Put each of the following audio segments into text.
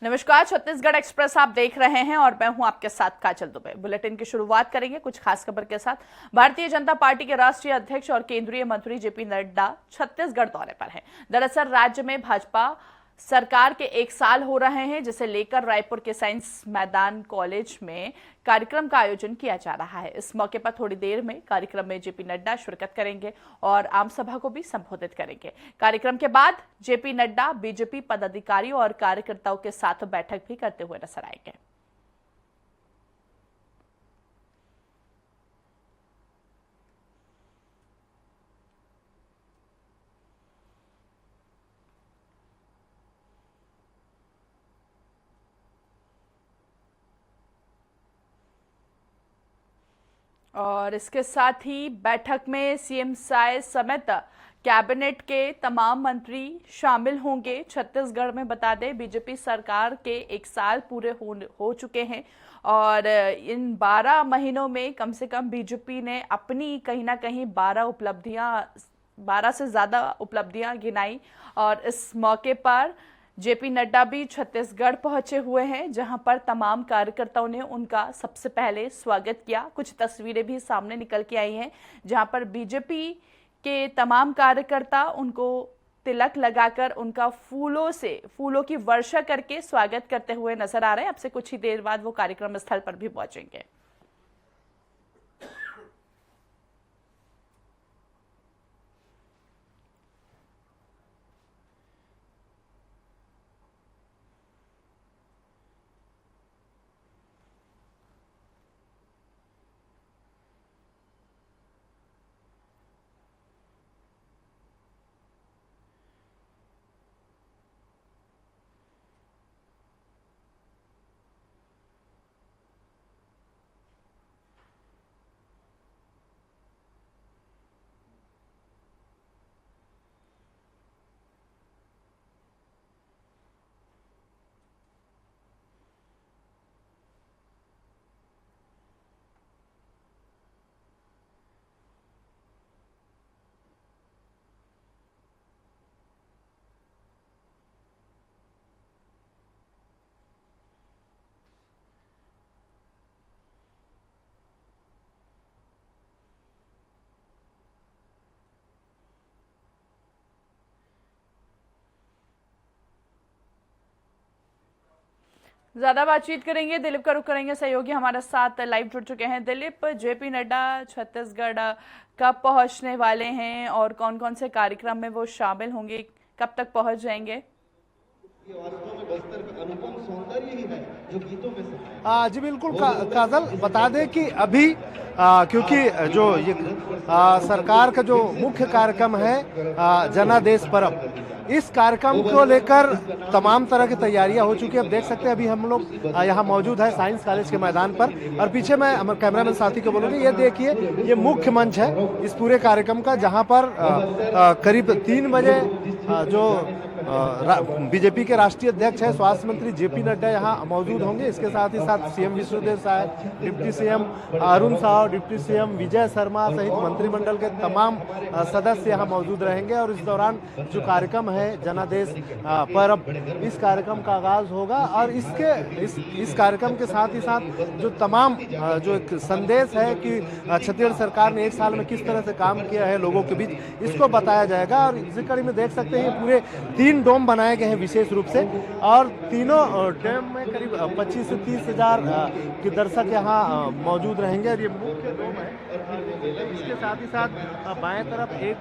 नमस्कार, छत्तीसगढ़ एक्सप्रेस आप देख रहे हैं और मैं हूं आपके साथ काजल दुबे। बुलेटिन की शुरुआत करेंगे कुछ खास खबर के साथ। भारतीय जनता पार्टी के राष्ट्रीय अध्यक्ष और केंद्रीय मंत्री जेपी नड्डा छत्तीसगढ़ दौरे पर हैं। दरअसल राज्य में भाजपा सरकार के 1 साल हो रहे हैं, जिसे लेकर रायपुर के साइंस मैदान कॉलेज में कार्यक्रम का आयोजन किया जा रहा है। इस मौके पर थोड़ी देर में कार्यक्रम में जेपी नड्डा शिरकत करेंगे और आम सभा को भी संबोधित करेंगे। कार्यक्रम के बाद जेपी नड्डा बीजेपी पदाधिकारियों और कार्यकर्ताओं के साथ बैठक भी करते हुए नजर आएंगे। और इसके साथ ही बैठक में सीएम साय समेत कैबिनेट के तमाम मंत्री शामिल होंगे। छत्तीसगढ़ में बता दें, बीजेपी सरकार के 1 साल पूरे हो चुके हैं और इन 12 महीनों में कम से कम बीजेपी ने अपनी कहीं ना कहीं 12 से ज्यादा उपलब्धियां गिनाई। और इस मौके पर जेपी नड्डा भी छत्तीसगढ़ पहुंचे हुए हैं, जहां पर तमाम कार्यकर्ताओं ने उनका सबसे पहले स्वागत किया। कुछ तस्वीरें भी सामने निकल के आई हैं, जहां पर बीजेपी के तमाम कार्यकर्ता उनको तिलक लगाकर उनका फूलों की वर्षा करके स्वागत करते हुए नजर आ रहे हैं। अब से कुछ ही देर बाद वो कार्यक्रम स्थल पर भी पहुंचेंगे। ज्यादा बातचीत करेंगे, दिलीप का रुख करेंगे। सहयोगी हमारे साथ लाइव जुड़ चुके हैं। दिलीप, जेपी नड्डा छत्तीसगढ़ कब पहुंचने वाले हैं और कौन कौन से कार्यक्रम में वो शामिल होंगे, कब तक पहुंच जाएंगे? ये वास्तव में बस्तर का अनुपम सौंदर्य ही है जो गीतों में जी बिल्कुल काजल, बता दें कि अभी क्योंकि जो ये सरकार का जो मुख्य कार्यक्रम है जनादेश पर्व, इस कार्यक्रम को लेकर तमाम तरह की तैयारियां हो चुकी है। अब देख सकते हैं अभी हम लोग यहाँ मौजूद है साइंस कॉलेज के मैदान पर, और पीछे मैं हमारे कैमरामैन साथी को बोलूँगी, ये देखिए ये मुख्य मंच है इस पूरे कार्यक्रम का, जहाँ पर करीब 3 बजे जो बीजेपी के राष्ट्रीय अध्यक्ष है स्वास्थ्य मंत्री जेपी नड्डा यहाँ मौजूद होंगे। इसके साथ ही साथ CM Vishnudeo Sai, deputy CM Arun Sao, deputy CM Vijay Sharma सहित मंत्रिमंडल के तमाम सदस्य यहाँ मौजूद रहेंगे। और इस दौरान जो कार्यक्रम है जनादेश पर्व, इस कार्यक्रम का आगाज होगा और इस कार्यक्रम के साथ ही साथ जो तमाम जो एक संदेश है कि छत्तीसगढ़ सरकार ने 1 साल में किस तरह से काम किया है लोगों के बीच, इसको बताया जाएगा। और इसी कड़ी में देख सकते हैं पूरे 3 डोम बनाए गए हैं विशेष रूप से, और तीनों डैम में करीब 25 से 30 हजार के दर्शक यहाँ मौजूद रहेंगे। और ये मुख्य डोम है। इसके साथ ही साथ बाएं तरफ एक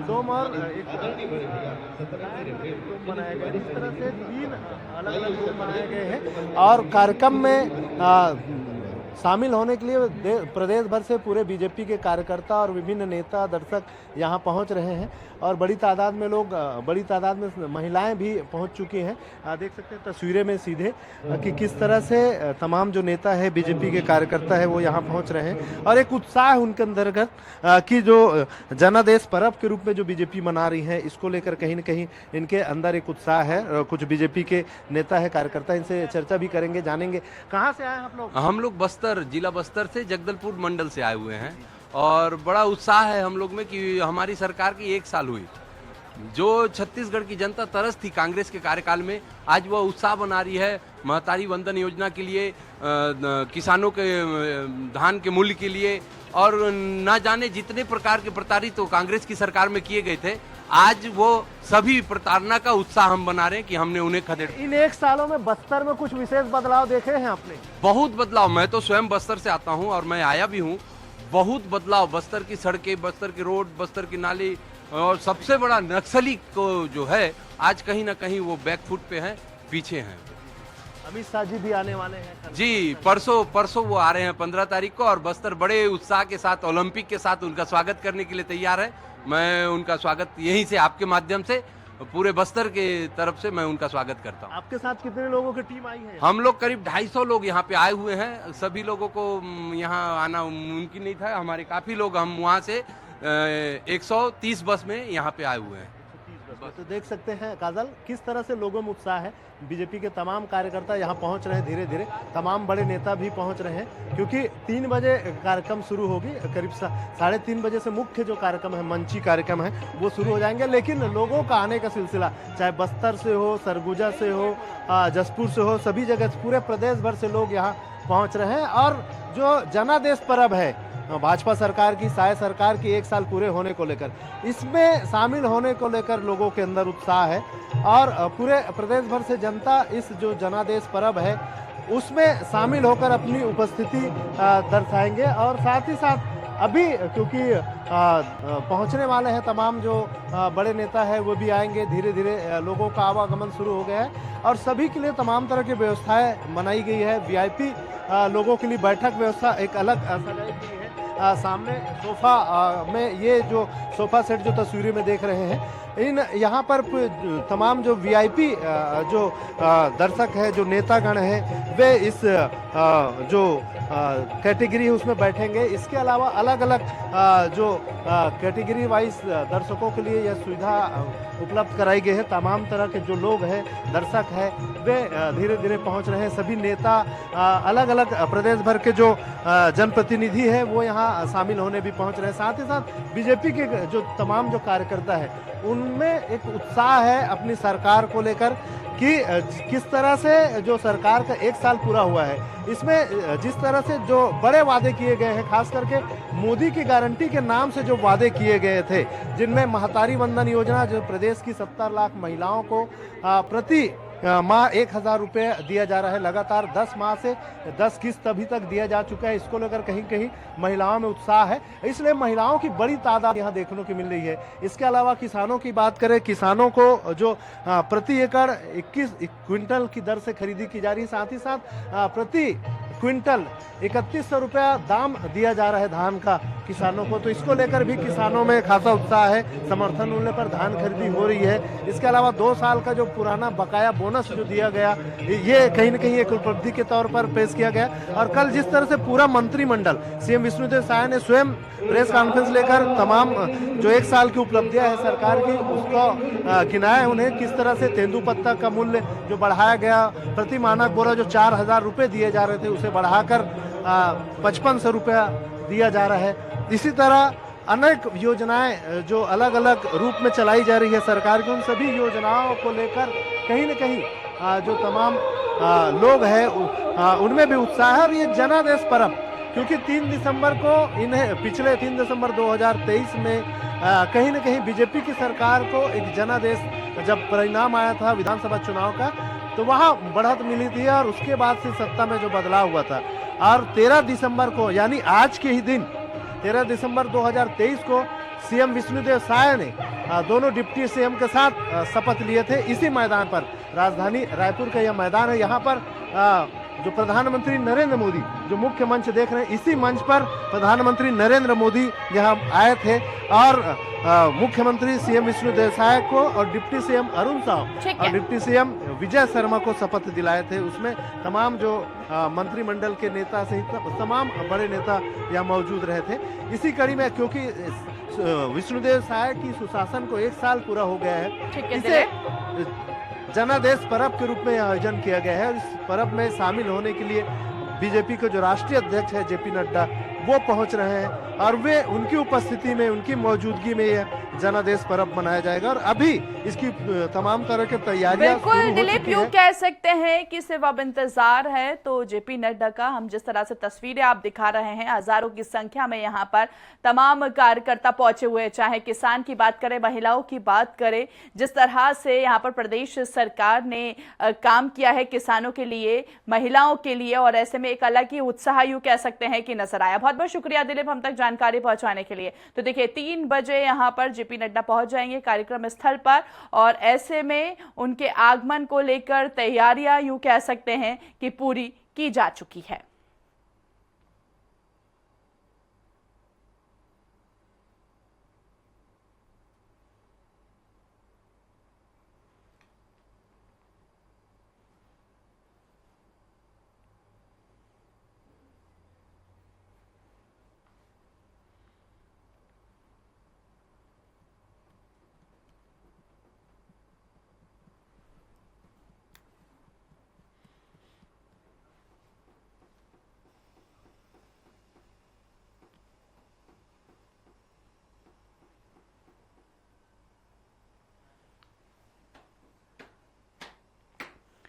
डोम और एक डोम बनाए गए। इस तरह से 3 अलग अलग डोम बनाए गए हैं और कार्यक्रम में शामिल होने के लिए प्रदेश भर से पूरे बीजेपी के कार्यकर्ता और विभिन्न नेता दर्शक यहाँ पहुँच रहे हैं। और बड़ी तादाद में महिलाएं भी पहुँच चुकी हैं। देख सकते हैं तस्वीरें में सीधे कि किस तरह से तमाम जो नेता है बीजेपी के कार्यकर्ता है वो यहाँ पहुँच रहे हैं। और एक उत्साह है उनके अंतर्गत कि जो जनादेश पर्व के रूप में जो बीजेपी मना रही है, इसको लेकर कहीं न कहीं इनके अंदर एक उत्साह है। कुछ बीजेपी के नेता है कार्यकर्ता, इनसे चर्चा भी करेंगे, जानेंगे। कहाँ से आए आप लोग? हम लोग बस्तर, जिला बस्तर से जगदलपुर मंडल से आए हुए हैं और बड़ा उत्साह है हम लोग में कि हमारी सरकार की 1 साल हुई। जो छत्तीसगढ़ की जनता तरस थी कांग्रेस के कार्यकाल में, आज वह उत्साह बना रही है। महतारी वंदन योजना के लिए, किसानों के धान के मूल्य के लिए, और ना जाने जितने प्रकार के प्रताड़ित तो कांग्रेस की सरकार में किए गए थे, आज वो सभी प्रताड़ना का उत्साह हम बना रहे हैं कि हमने उन्हें खदेड़। इन 1 सालों में बस्तर में कुछ विशेष बदलाव देखे हैं आपने? बहुत बदलाव। मैं तो स्वयं बस्तर से आता हूं और मैं आया भी हूं। बहुत बदलाव, बस्तर की सड़कें, बस्तर के रोड, बस्तर की नाली, और सबसे बड़ा नक्सली को जो है आज कहीं ना कहीं वो बैकफुट पे हैं, पीछे हैं। अमित शाह जी भी आने वाले हैं जी, परसों वो आ रहे हैं 15 तारीख को, और बस्तर बड़े उत्साह के साथ, ओलंपिक के साथ उनका स्वागत करने के लिए तैयार है। मैं उनका स्वागत यहीं से आपके माध्यम से पूरे बस्तर के तरफ से मैं उनका स्वागत करता हूं। आपके साथ कितने लोगों की टीम आई है? हम लोग करीब 250 लोग यहाँ पे आए हुए हैं। सभी लोगों को यहाँ आना मुमकिन नहीं था, हमारे काफी लोग, हम वहाँ से 130 बस में यहाँ पे आए हुए हैं। तो देख सकते हैं काजल, किस तरह से लोगों में उत्साह है। बीजेपी के तमाम कार्यकर्ता यहाँ पहुँच रहे हैं धीरे धीरे, तमाम बड़े नेता भी पहुँच रहे हैं, क्योंकि 3 बजे कार्यक्रम शुरू होगी। करीब 3:30 बजे से मुख्य जो कार्यक्रम है, मंची कार्यक्रम है, वो शुरू हो जाएंगे। लेकिन लोगों का आने का सिलसिला, चाहे बस्तर से हो, सरगुजा से हो, जसपुर से हो, सभी जगह से, पूरे प्रदेश भर से लोग यहाँ पहुँच रहे हैं। और जो जनादेश पर्व है भाजपा सरकार की, साय सरकार की 1 साल पूरे होने को लेकर, इसमें शामिल होने को लेकर लोगों के अंदर उत्साह है। और पूरे प्रदेश भर से जनता इस जो जनादेश पर्व है उसमें शामिल होकर अपनी उपस्थिति दर्शाएंगे। और साथ ही साथ अभी क्योंकि पहुंचने वाले हैं तमाम जो बड़े नेता है, वो भी आएंगे धीरे धीरे। लोगों का आवागमन शुरू हो गया है और सभी के लिए तमाम तरह की व्यवस्थाएं बनाई गई है। वीआईपी लोगों के लिए बैठक व्यवस्था एक अलग सजाई गई है। सामने सोफा में ये जो सोफा सेट जो तस्वीरें में देख रहे हैं, इन यहाँ पर तमाम जो वीआईपी जो दर्शक है, जो नेतागण हैं, वे इस जो कैटेगरी है उसमें बैठेंगे। इसके अलावा अलग अलग जो कैटेगरी वाइज दर्शकों के लिए यह सुविधा उपलब्ध कराई गई है। तमाम तरह के जो लोग हैं, दर्शक हैं, वे धीरे धीरे पहुंच रहे हैं। सभी नेता, अलग अलग प्रदेश भर के जो जनप्रतिनिधि है, वो यहाँ शामिल होने भी पहुंच रहे हैं। साथ ही साथ बीजेपी के जो तमाम जो कार्यकर्ता है, उनमें एक उत्साह है अपनी सरकार को लेकर कि किस तरह से जो सरकार का 1 साल पूरा हुआ है, इसमें जिस तरह से जो बड़े वादे किए गए हैं, खास करके मोदी की गारंटी के नाम से जो वादे किए गए थे, जिनमें महतारी वंदन योजना जो प्रदेश की 70 लाख महिलाओं को प्रति माह 1000 रुपये दिया जा रहा है। लगातार 10 माह से 10 किस्त अभी तक दिया जा चुका है। इसको लेकर कहीं कहीं महिलाओं में उत्साह है, इसलिए महिलाओं की बड़ी तादाद यहाँ देखने को मिल रही है। इसके अलावा किसानों की बात करें, किसानों को जो प्रति एकड़ 21 क्विंटल की दर से खरीदी की जा रही है। साथ ही साथ प्रति क्विंटल 3100 रुपया दाम दिया जा रहा है धान का किसानों को। तो इसको लेकर भी किसानों में खासा उत्साह है। समर्थन मूल्य पर धान खरीदी हो रही है। इसके अलावा 2 साल का जो पुराना बकाया बोनस जो दिया गया, ये कहीं न कहीं एक उपलब्धि के तौर पर पेश किया गया। और कल जिस तरह से पूरा मंत्रिमंडल, सीएम विष्णुदेव साय ने स्वयं प्रेस कॉन्फ्रेंस लेकर तमाम जो 1 साल की उपलब्धियां है सरकार की, उसको गिनाया उन्हें। किस तरह से तेंदुपत्ता का मूल्य जो बढ़ाया गया, प्रति मानक बोरा जो 4000 रुपये दिए जा रहे थे, उसे बढ़ाकर 5500 रुपया दिया जा रहा है। इसी तरह अनेक योजनाएं जो अलग अलग रूप में चलाई जा रही है सरकार की, उन सभी योजनाओं को लेकर कहीं न कहीं जो तमाम लोग हैं उनमें भी उत्साह है। और ये जनादेश पर्व, क्योंकि 3 दिसंबर को इन्हें, पिछले 3 दिसंबर 2023 में कहीं न कहीं बीजेपी की सरकार को एक जनादेश, जब परिणाम आया था विधानसभा चुनाव का, तो वहाँ बढ़त मिली थी और उसके बाद से सत्ता में जो बदलाव हुआ था। और 13 दिसंबर को, यानी आज के ही दिन 13 दिसंबर 2023 को सीएम विष्णुदेव साय ने दोनों डिप्टी सीएम के साथ शपथ लिए थे। इसी मैदान पर, राजधानी रायपुर का यह मैदान है, यहाँ पर जो प्रधानमंत्री नरेंद्र मोदी जो मुख्य मंच देख रहे हैं, इसी मंच पर प्रधानमंत्री नरेंद्र मोदी यहाँ आए थे और मुख्यमंत्री सीएम विष्णुदेव साय को और डिप्टी सीएम अरुण साव और डिप्टी सीएम विजय शर्मा को शपथ दिलाए थे। उसमें तमाम जो मंत्रिमंडल के नेता सहित तमाम बड़े नेता यहाँ मौजूद रहे थे। इसी कड़ी में, क्योंकि विष्णुदेव साय की सुशासन को 1 साल पूरा हो गया है, इसे जनादेश पर्व के रूप में आयोजन किया गया है। और इस पर्व में शामिल होने के लिए बीजेपी के जो राष्ट्रीय अध्यक्ष है जेपी नड्डा, वो पहुंच रहे हैं और वे उनकी उपस्थिति में, उनकी मौजूदगी में जनादेश पर्व मनाया जाएगा और अभी इसकी तमाम तरह की तैयारियां शुरू बिल्कुल हो दिलीप, चुकी यूं हैं। कह सकते हैं कि सिर्फ अब इंतजार है। तो जेपी नड्डा का हम जिस तरह से तस्वीरें आप दिखा रहे हैं, हजारों की संख्या में यहाँ पर तमाम कार्यकर्ता पहुंचे हुए, चाहे किसान की बात करें, महिलाओं की बात करें, जिस तरह से यहाँ पर प्रदेश सरकार ने काम किया है किसानों के लिए, महिलाओं के लिए, और ऐसे में एक अलग ही उत्साह यूं कह सकते हैं कि नजर आया। बहुत बहुत शुक्रिया दिलीप हम तक जानकारी पहुंचाने के लिए। तो देखिए 3 बजे यहाँ पर जेपी नड्डा पहुंच जाएंगे कार्यक्रम स्थल पर, और ऐसे में उनके आगमन को लेकर तैयारियां यूं कह सकते हैं कि पूरी की जा चुकी है।